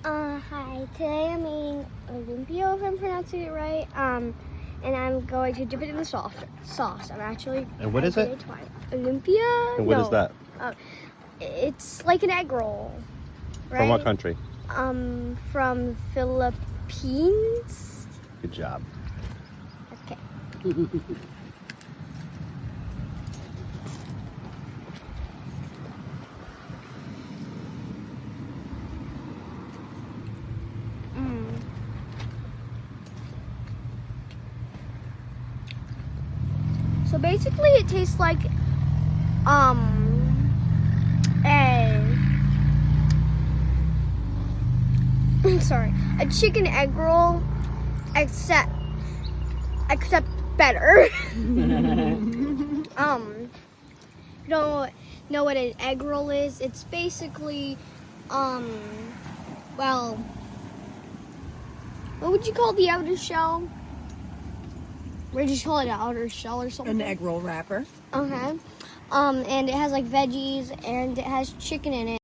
Hi. Today I'm eating lumpia, if I'm pronouncing it right. And I'm going to dip it in the sauce. I'm actually. And what is it? Lumpia. And what is that? It's like an egg roll. Right? From what country? From Philippines. Good job. Okay. So basically it tastes like a chicken egg roll except better. Don't know what an egg roll is? It's basically well, what would you call the outer shell? Would you call it an outer shell or something? An egg roll wrapper. Okay. And it has like veggies and it has chicken in it.